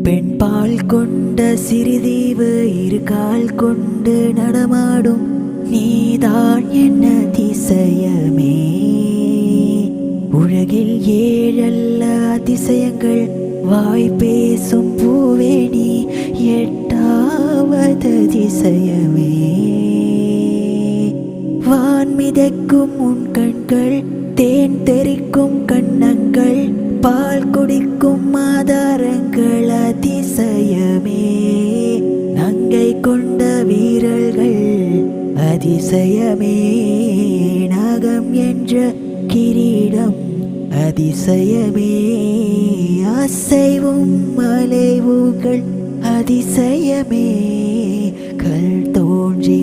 பெண் பால் கொண்ட சிறுதீவு இருகால் கொண்டு நடமாடும் நீதான் என்ன அதிசயமே. உலகில் 7 அதிசயங்கள் வாய் பேசும் பூவே நீ 8வது அதிசயமே. வான் மிதக்கும் உன் கண்கள், தேன் தெறிக்கும் கண்ணங்கள், பால் குடிக்கும் ஆதாரங்கள் அதிசயமே. நங்கை கொண்ட வீரர்கள் அதிசயமே. நாகம் என்ற கிரீடம் அதிசயமே. அசைவும் அலைவுகள் அதிசயமே. கல் தோன்றி